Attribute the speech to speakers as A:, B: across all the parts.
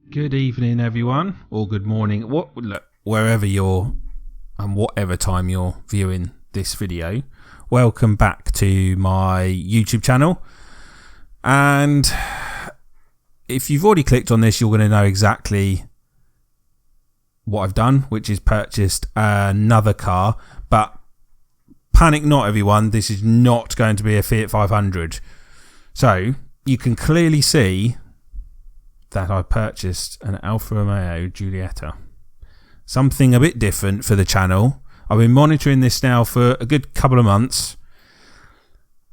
A: Good evening, everyone, or good morning, wherever you're and whatever time you're viewing this video. Welcome back to my YouTube channel. And if you've already clicked on this, you're going to know exactly what I've done, which is purchased another car. But panic not, everyone. This is not going to be a Fiat 500. So you can clearly see that I purchased an Alfa Romeo Giulietta. Something a bit different for the channel. I've been monitoring this now for a good couple of months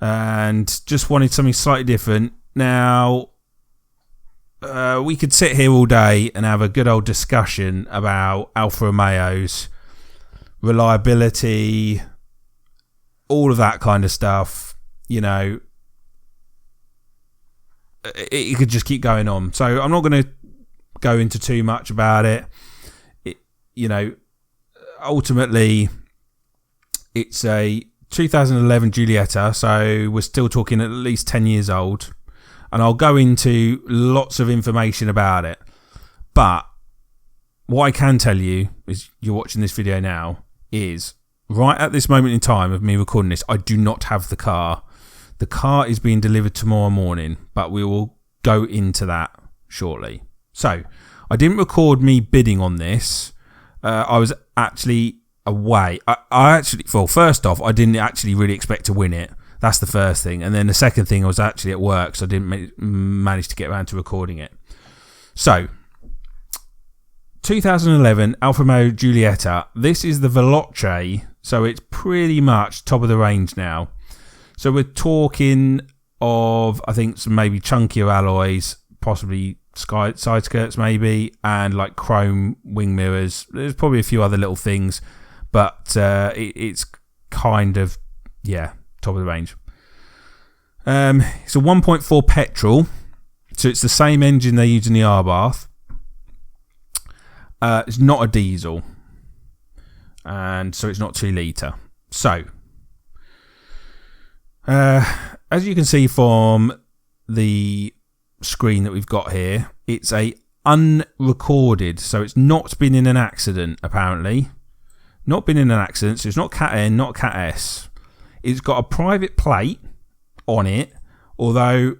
A: and just wanted something slightly different. Now, we could sit here all day and have a good old discussion about Alfa Romeos, reliability, all of that kind of stuff, you know. It could just keep going on. So I'm not going to go into too much about it. Ultimately, it's a 2011 Giulietta, so we're still talking at least 10 years old. And I'll go into lots of information about it. But what I can tell you, is you're watching this video now, is right at this moment in time of me recording this, I do not have the car. The car is being delivered tomorrow morning, but we will go into that shortly. So, I didn't record me bidding on this. I was actually away. First off, I didn't actually really expect to win it. That's the first thing. And then the second thing, I was actually at work, so I didn't manage to get around to recording it. So, 2011 Alfa Romeo Giulietta. This is the Veloce, so it's pretty much top of the range now. So we're talking of, I think, some maybe chunkier alloys, possibly side skirts maybe, and like chrome wing mirrors. There's probably a few other little things, but it's kind of, top of the range. It's a 1.4 petrol, so it's the same engine they use in the R-Bath. It's not a diesel, and so it's not 2 litre. So, as you can see from the screen that we've got here, it's a unrecorded, so it's not been in an accident apparently. Not been in an accident, so it's not Cat N, not Cat S. It's got a private plate on it, although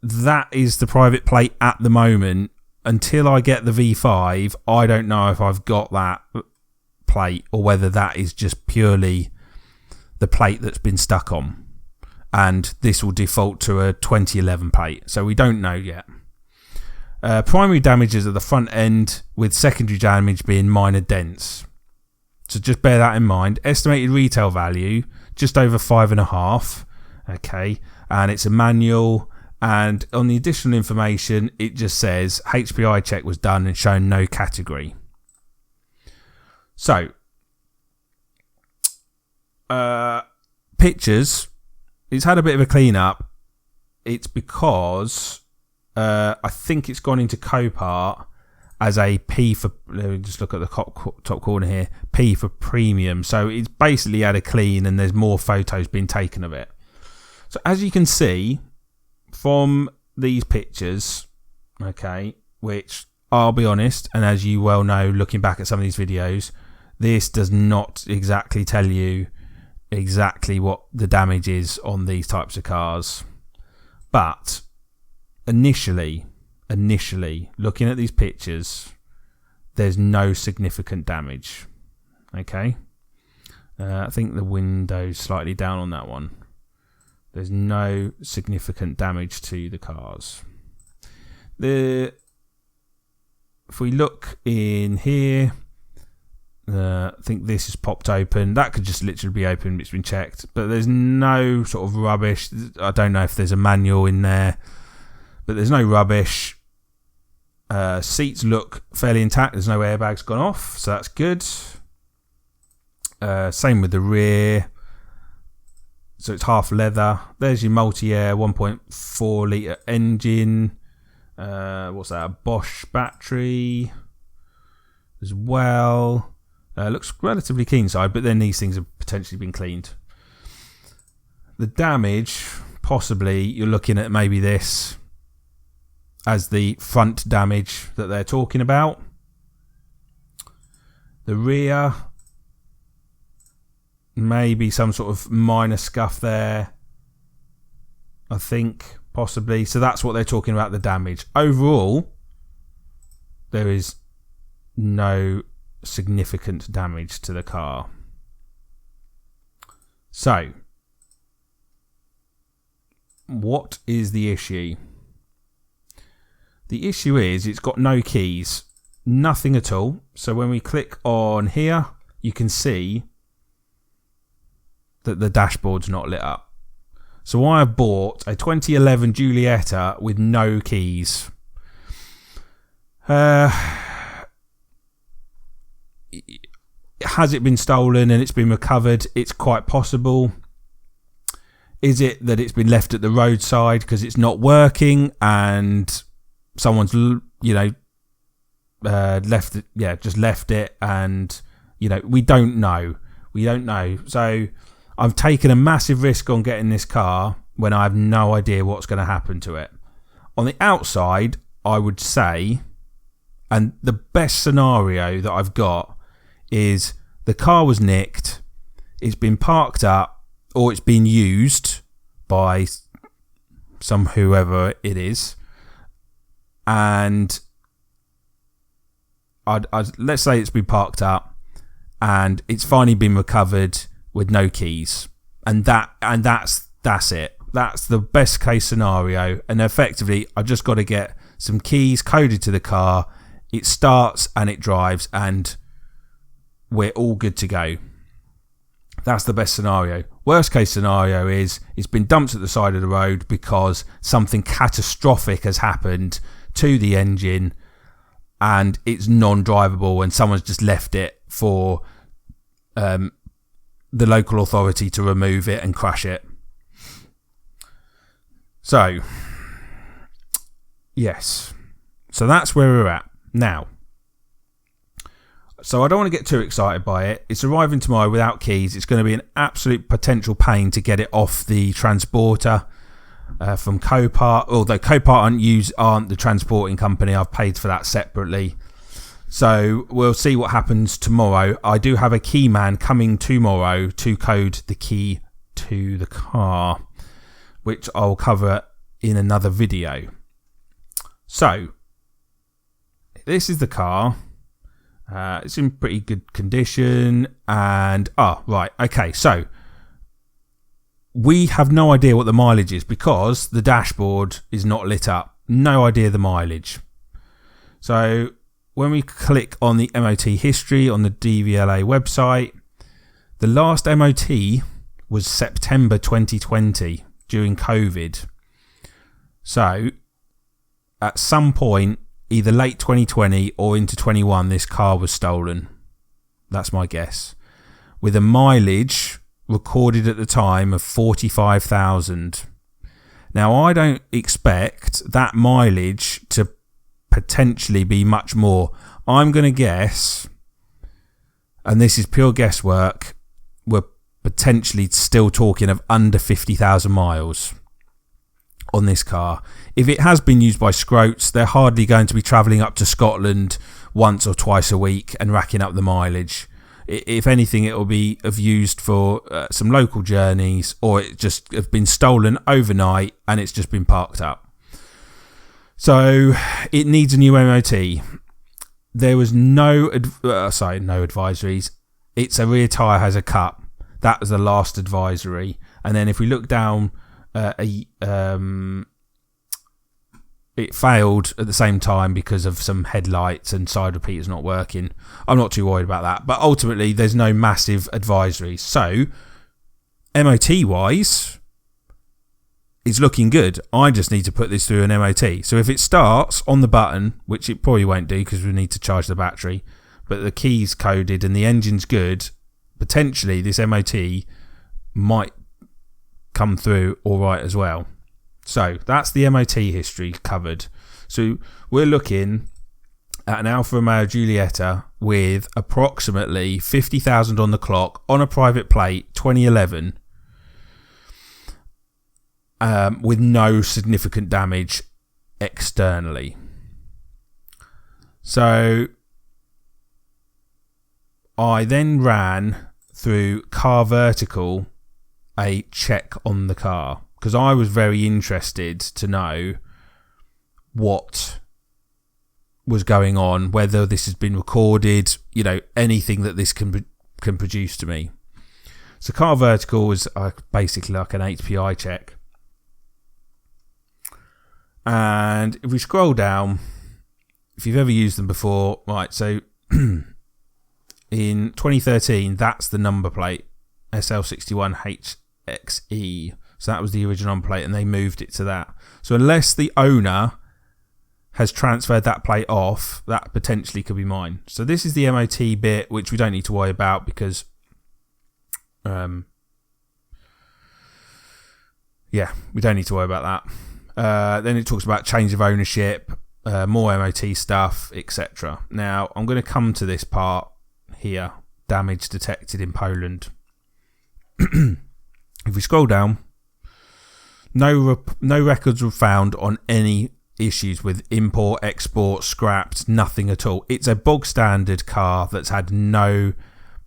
A: that is the private plate at the moment. Until I get the V5, I don't know if I've got that plate or whether that is just purely the plate that's been stuck on. And this will default to a 2011 plate, so we don't know yet. Primary damages at the front end, with secondary damage being minor dents. So just bear that in mind. Estimated retail value, just over 5.5. Okay, and it's a manual. And on the additional information, it just says HPI check was done and shown no category. So, pictures. It's had a bit of a clean up. It's because I think it's gone into copart as a P for, let me just look at the top corner here, P for premium. So it's basically had a clean and there's more photos being taken of it. So as you can see from these pictures, okay, which I'll be honest, and as you well know looking back at some of these videos, this does not exactly tell you exactly what the damage is on these types of cars. But initially looking at these pictures, there's no significant damage. Okay, I think the window's slightly down on that one. There's no significant damage to the cars. If we look in here, I think this is popped open. That could just literally be open. It's been checked, but there's no sort of rubbish. I don't know if there's a manual in there, but there's no rubbish. Seats look fairly intact. There's no airbags gone off, so that's good. Same with the rear. So it's half leather. There's your multi-air 1.4 litre engine. What's that? A Bosch battery as well. Looks relatively clean side, but then these things have potentially been cleaned. The damage, possibly, you're looking at maybe this. as the front damage that they're talking about. The rear, maybe some sort of minor scuff there, I think, possibly. So that's what they're talking about, the damage. Overall, there is no significant damage to the car. So, what is the issue? The issue is it's got no keys, nothing at all. So when we click on here, you can see that the dashboard's not lit up. So I have bought a 2011 Giulietta with no keys. Has it been stolen and it's been recovered? It's quite possible. Is it that it's been left at the roadside because it's not working and someone's, left it? Yeah, just left it, and we don't know. So I've taken a massive risk on getting this car when I have no idea what's going to happen to it. On the outside, I would say, and the best scenario that I've got is the car was nicked, it's been parked up, or it's been used by some whoever it is, and I'd let's say it's been parked up and it's finally been recovered with no keys, and that's it. That's the best case scenario, and effectively I just got to get some keys coded to the car, it starts and it drives, and we're all good to go. That's the best scenario. Worst case scenario is it's been dumped at the side of the road because something catastrophic has happened to the engine and it's non-drivable, and someone's just left it for the local authority to remove it and crash it. So, yes. So that's where we're at now. So I don't want to get too excited by it. It's arriving tomorrow without keys. It's going to be an absolute potential pain to get it off the transporter from Copart. Although Copart aren't the transporting company. I've paid for that separately. So we'll see what happens tomorrow. I do have a key man coming tomorrow to code the key to the car, which I'll cover in another video. So this is the car. It's in pretty good condition, and so we have no idea what the mileage is because the dashboard is not lit up. No idea the mileage. So when we click on the MOT history on the DVLA website, the last MOT was September 2020 during COVID. So at some point, either late 2020 or into 21, this car was stolen. That's my guess. With a mileage recorded at the time of 45,000. Now, I don't expect that mileage to potentially be much more. I'm going to guess, and this is pure guesswork, we're potentially still talking of under 50,000 miles on this car. If it has been used by scrotes, they're hardly going to be travelling up to Scotland once or twice a week and racking up the mileage. If anything, it will be used for some local journeys, or it just have been stolen overnight and it's just been parked up. So it needs a new MOT. There was no advisories. Its a rear tyre has a cut. That was the last advisory. And then if we look down, it failed at the same time because of some headlights and side repeaters not working. I'm not too worried about that, but ultimately there's no massive advisories. So MOT wise, it's looking good. I just need to put this through an MOT. So if it starts on the button, which it probably won't do because we need to charge the battery, but the key's coded and the engine's good, potentially this MOT might come through all right as well. So that's the MOT history covered. So we're looking at an Alfa Romeo Giulietta with approximately 50,000 on the clock on a private plate, 2011, with no significant damage externally. So I then ran through CarVertical a check on the car, because I was very interested to know what was going on, whether this has been recorded, you know, anything that this can produce to me. So CarVertical is basically like an HPI check. And if we scroll down, if you've ever used them before, right, so in 2013, that's the number plate, SL61HXE. So that was the original number plate, and they moved it to that. So unless the owner has transferred that plate off, that potentially could be mine. So this is the MOT bit, which we don't need to worry about because, yeah, we don't need to worry about that. Then it talks about change of ownership, more MOT stuff, etc. Now, I'm going to come to this part here, damage detected in Poland. If we scroll down, no records were found on any issues with import, export, scraps, nothing at all. It's a bog standard car that's had no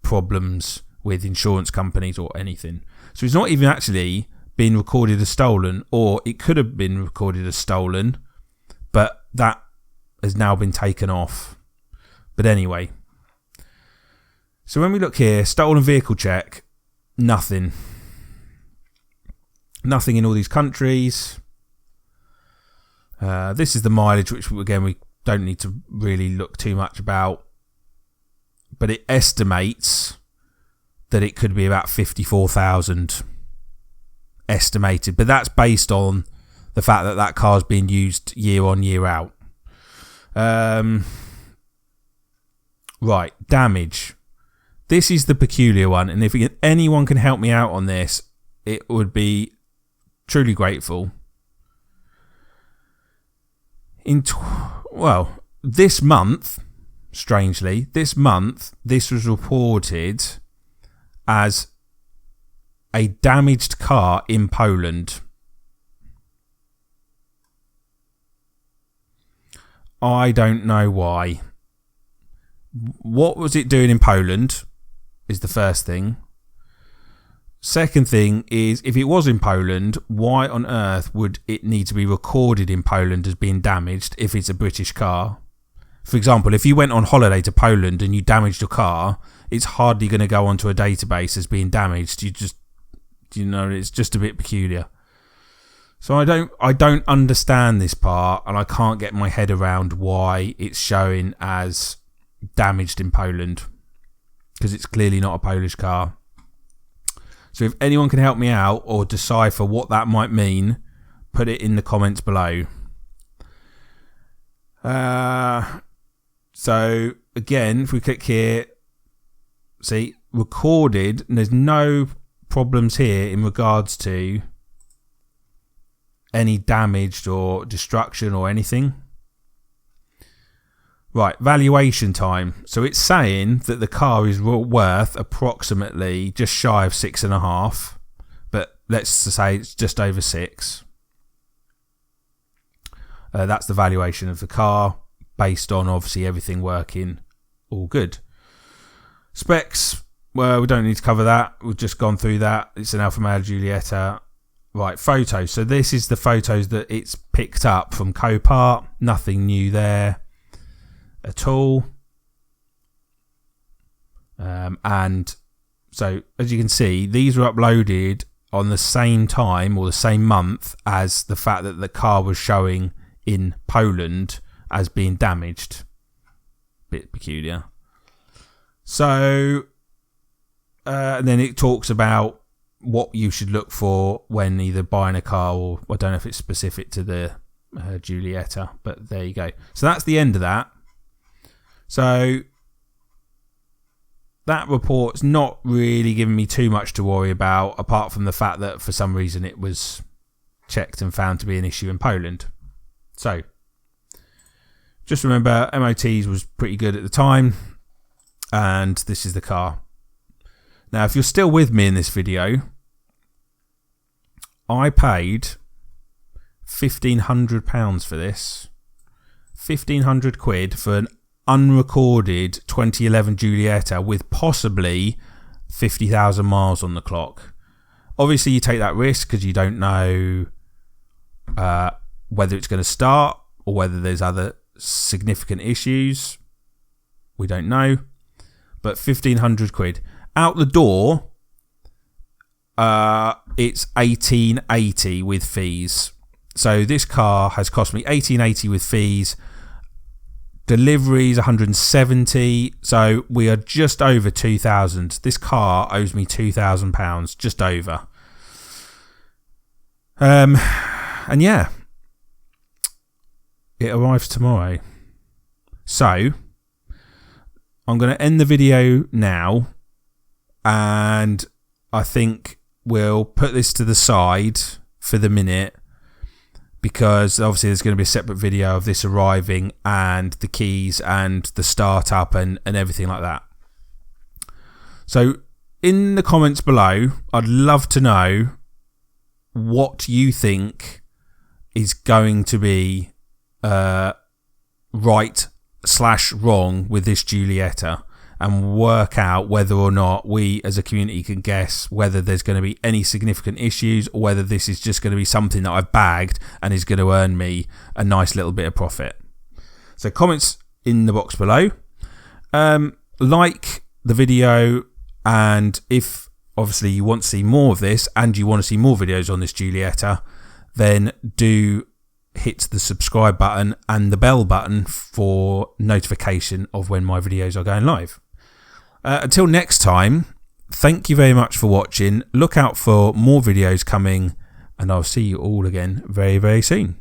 A: problems with insurance companies or anything. So it's not even actually been recorded as stolen, or it could have been recorded as stolen, but that has now been taken off. But anyway, so when we look here, stolen vehicle check, nothing in all these countries. This is the mileage, which again we don't need to really look too much about, but it estimates that it could be about 54,000 estimated, but that's based on the fact that that car's being used year on, year out. Right, damage. This is the peculiar one, and if anyone can help me out on this, it would be truly grateful. This month, strangely, this was reported as a damaged car in Poland. I don't know why. What was it doing in Poland is the first thing. Second thing is, if it was in Poland, why on earth would it need to be recorded in Poland as being damaged if it's a British car? For example, if you went on holiday to Poland and you damaged your car, it's hardly going to go onto a database as being damaged. It's just a bit peculiar. So I don't understand this part, and I can't get my head around why it's showing as damaged in Poland, because it's clearly not a Polish car. So if anyone can help me out or decipher what that might mean, put it in the comments below. So again, if we click here, see, recorded, and there's no problems here in regards to any damaged or destruction or anything. Right, valuation time. So it's saying that the car is worth approximately just shy of 6.5, but let's say it's just over 6. That's the valuation of the car based on obviously everything working all good. Specs, well, we don't need to cover that. We've just gone through that. It's an Alfa Romeo Giulietta. Right, photos. So this is the photos that it's picked up from Copart. Nothing new there at all. And so as you can see, these were uploaded on the same time or the same month as the fact that the car was showing in Poland as being damaged. Bit peculiar. So and then it talks about what you should look for when either buying a car, or I don't know if it's specific to the Giulietta, but there you go. So that's the end of that. So that report's not really giving me too much to worry about, apart from the fact that for some reason it was checked and found to be an issue in Poland. So just remember, MOTs was pretty good at the time, and this is the car. Now, if you're still with me in this video, I paid £1,500 for this. 1,500 quid for an unrecorded 2011 Giulietta with possibly 50,000 miles on the clock. Obviously, you take that risk because you don't know whether it's going to start or whether there's other significant issues. We don't know. But 1,500 quid. Out the door, it's 1,880 with fees. So this car has cost me 1,880 with fees. Deliveries 170. So we are just over 2,000. This car owes me £2,000, just over. And yeah, it arrives tomorrow. So I'm going to end the video now, and I think we'll put this to the side for the minute, because obviously there's going to be a separate video of this arriving and the keys and the startup and everything like that. So in the comments below, I'd love to know what you think is going to be right/wrong with this Giulietta, and work out whether or not we as a community can guess whether there's going to be any significant issues, or whether this is just going to be something that I've bagged and is going to earn me a nice little bit of profit. So comments in the box below. Like the video, and if obviously you want to see more of this and you want to see more videos on this Giulietta, then do hit the subscribe button and the bell button for notification of when my videos are going live. Until next time, thank you very much for watching. Look out for more videos coming, and I'll see you all again very, very soon.